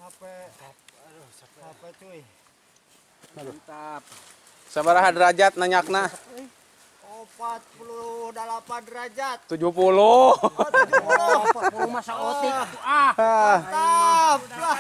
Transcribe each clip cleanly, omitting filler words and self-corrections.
HP cuy. Mantap. Sabaraha derajat nanyakna? 48 derajat. 70. Oh, 70. Masa otik. Mantap lah.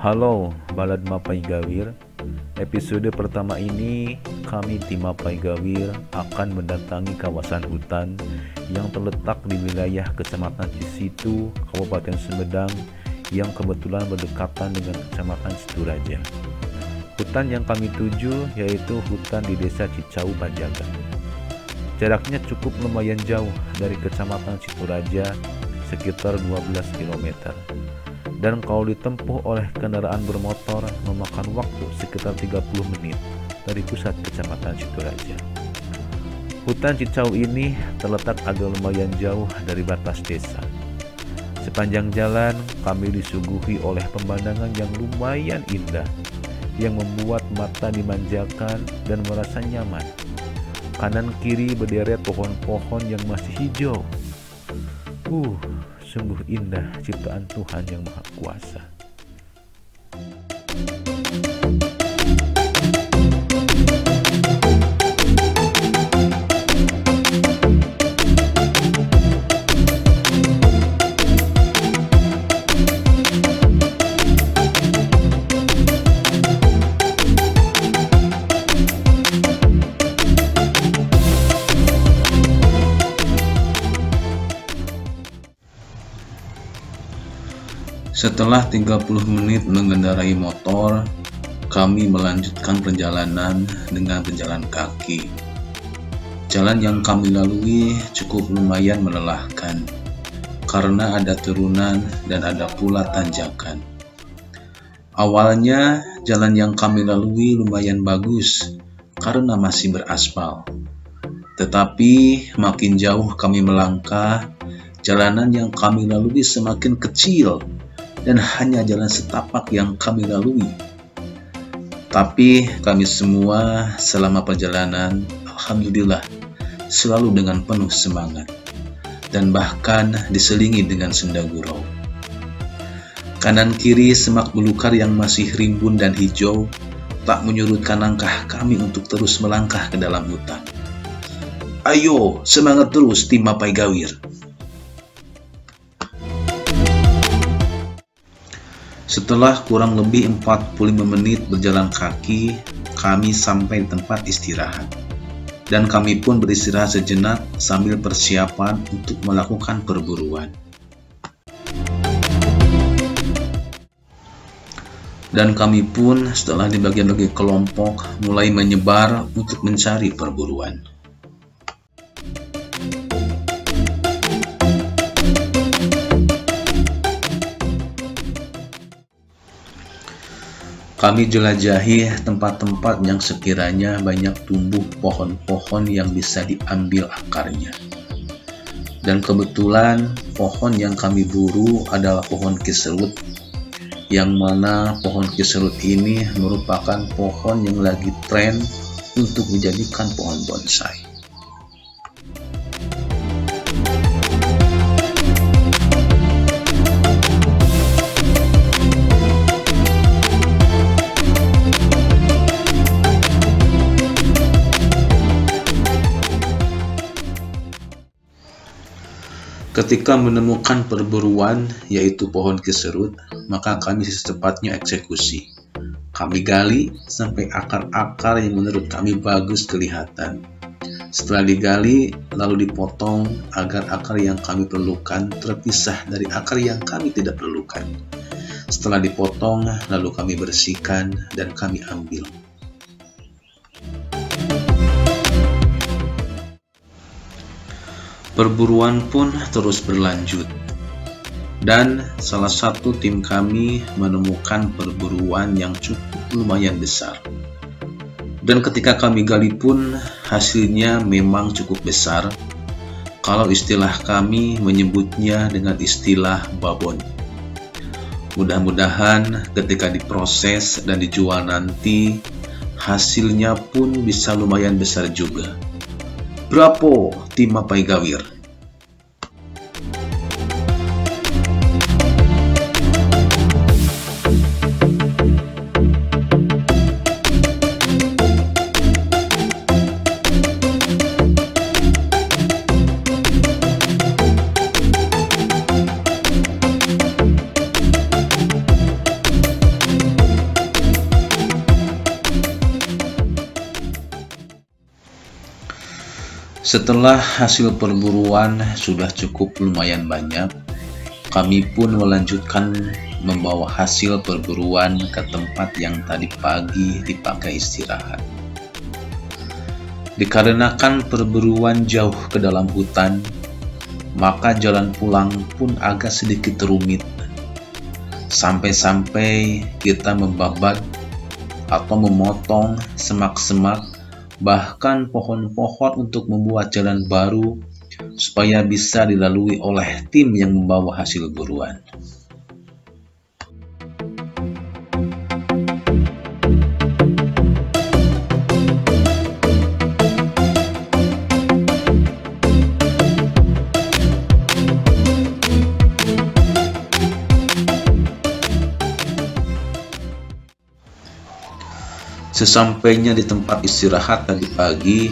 Halo Balad Mapai Gawir. Episode pertama ini kami tim Mapai Gawir akan mendatangi kawasan hutan yang terletak di wilayah Kecamatan Cisitu, Kabupaten Sumedang yang kebetulan berdekatan dengan Kecamatan Situraja. Hutan yang kami tuju yaitu hutan di Desa Cicau Panjagan. Jaraknya cukup lumayan jauh dari Kecamatan Situraja, sekitar 12 km. Dan kalau ditempuh oleh kendaraan bermotor memakan waktu sekitar 30 menit dari pusat Kecamatan Situraja. Hutan Cicau ini terletak agak lumayan jauh dari batas desa. Sepanjang jalan kami disuguhi oleh pemandangan yang lumayan indah yang membuat mata dimanjakan dan merasa nyaman. Kanan kiri berderet pohon-pohon yang masih hijau. Sungguh indah ciptaan Tuhan yang Maha Kuasa. Setelah 30 menit mengendarai motor, kami melanjutkan perjalanan dengan berjalan kaki. Jalan yang kami lalui cukup lumayan melelahkan, karena ada turunan dan ada pula tanjakan. Awalnya, jalan yang kami lalui lumayan bagus, karena masih beraspal. Tetapi, makin jauh kami melangkah, jalanan yang kami lalui semakin kecil, dan hanya jalan setapak yang kami lalui. Tapi kami semua selama perjalanan, alhamdulillah, selalu dengan penuh semangat, dan bahkan diselingi dengan senda gurau. Kanan kiri semak belukar yang masih rimbun dan hijau, tak menyurutkan langkah kami untuk terus melangkah ke dalam hutan. Ayo, semangat terus tim Mapai Gawir. Setelah kurang lebih 45 menit berjalan kaki, kami sampai tempat istirahat. Dan kami pun beristirahat sejenak sambil persiapan untuk melakukan perburuan. Dan kami pun setelah dibagi-bagi kelompok mulai menyebar untuk mencari perburuan. Kami jelajahi tempat-tempat yang sekiranya banyak tumbuh pohon-pohon yang bisa diambil akarnya. Dan kebetulan pohon yang kami buru adalah pohon kisrut, yang mana pohon kisrut ini merupakan pohon yang lagi tren untuk dijadikan pohon bonsai. Ketika menemukan perburuan, yaitu pohon kisrut, maka kami secepatnya eksekusi. Kami gali sampai akar-akar yang menurut kami bagus kelihatan. Setelah digali, lalu dipotong agar akar yang kami perlukan terpisah dari akar yang kami tidak perlukan. Setelah dipotong, lalu kami bersihkan dan kami ambil. Perburuan pun terus berlanjut, dan salah satu tim kami menemukan perburuan yang cukup lumayan besar. Dan ketika kami gali pun hasilnya memang cukup besar, kalau istilah kami menyebutnya dengan istilah babon. Mudah-mudahan ketika diproses dan dijual nanti, hasilnya pun bisa lumayan besar juga. Bravo tim Mapai Gawir. Setelah hasil perburuan sudah cukup lumayan banyak, kami pun melanjutkan membawa hasil perburuan ke tempat yang tadi pagi dipakai istirahat. Dikarenakan perburuan jauh ke dalam hutan, maka jalan pulang pun agak sedikit rumit. Sampai-sampai kita membabat atau memotong semak-semak, bahkan pohon-pohon untuk membuat jalan baru supaya bisa dilalui oleh tim yang membawa hasil buruan. Sesampainya di tempat istirahat tadi pagi,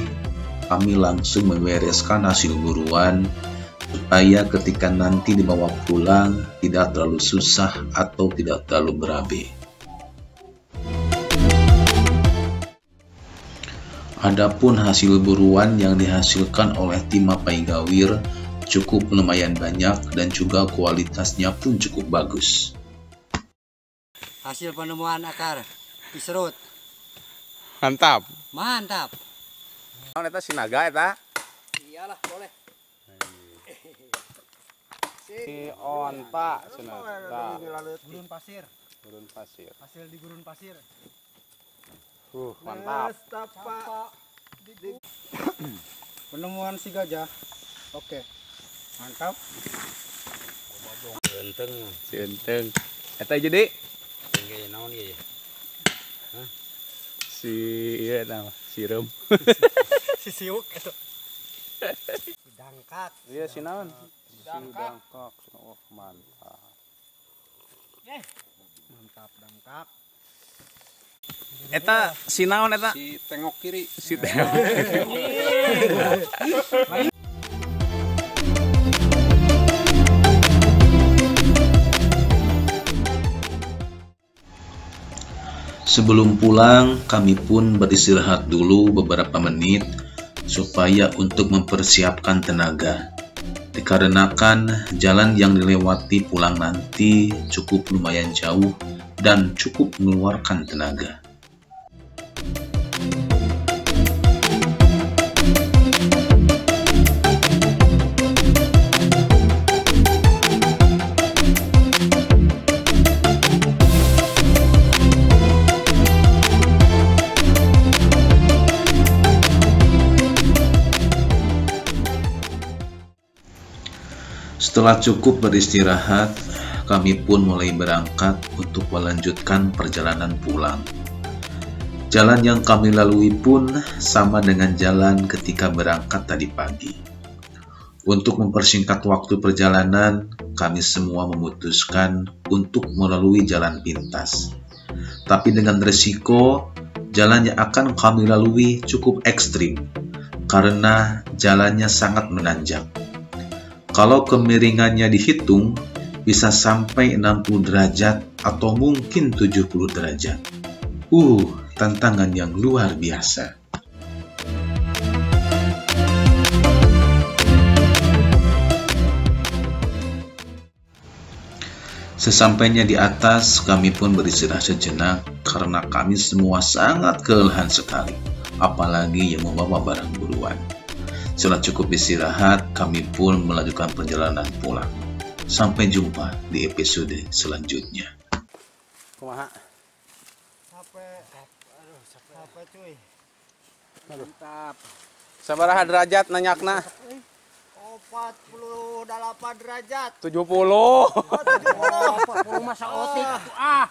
kami langsung membereskan hasil buruan supaya ketika nanti dibawa pulang tidak terlalu susah atau tidak terlalu berabe. Adapun hasil buruan yang dihasilkan oleh tim Mapai Gawir cukup lumayan banyak dan juga kualitasnya pun cukup bagus. Hasil penemuan akar pisrut. Mantap. Mantap. Naon eta sinaga eta? Iyalah, boleh. Si onta sinaga. Gurun pasir. Gurun pasir. Hasil di gurun pasir. Mantap. Penemuan si gajah. Oke. Mantap. Si enteng. Eta jadi Tinggal naon ieu? si ieu nama sirum. Si siuk itu. Si dangkat. Iya si naon? Si Dangkak. dangkak. Oh, mantap. Mantap dangkak. Eta si naon eta? Si tengok kiri. Si tengok. Sebelum pulang, kami pun beristirahat dulu beberapa menit supaya untuk mempersiapkan tenaga. Dikarenakan jalan yang dilewati pulang nanti cukup lumayan jauh dan cukup mengeluarkan tenaga. Setelah cukup beristirahat, kami pun mulai berangkat untuk melanjutkan perjalanan pulang. Jalan yang kami lalui pun sama dengan jalan ketika berangkat tadi pagi. Untuk mempersingkat waktu perjalanan, kami semua memutuskan untuk melalui jalan pintas. Tapi dengan resiko, jalan yang akan kami lalui cukup ekstrim, karena jalannya sangat menanjak. Kalau kemiringannya dihitung, bisa sampai 60 derajat atau mungkin 70 derajat. Tantangan yang luar biasa. Sesampainya di atas, kami pun beristirahat sejenak karena kami semua sangat kelelahan sekali, apalagi yang membawa barang buruan. Setelah cukup istirahat, kami pun melanjutkan perjalanan pulang. Sampai jumpa di episode selanjutnya. Kumaha? Apa cuy? Mantap. Sabaraha derajat nanyakna? 48 derajat. 70. 40 masa otik. Ah.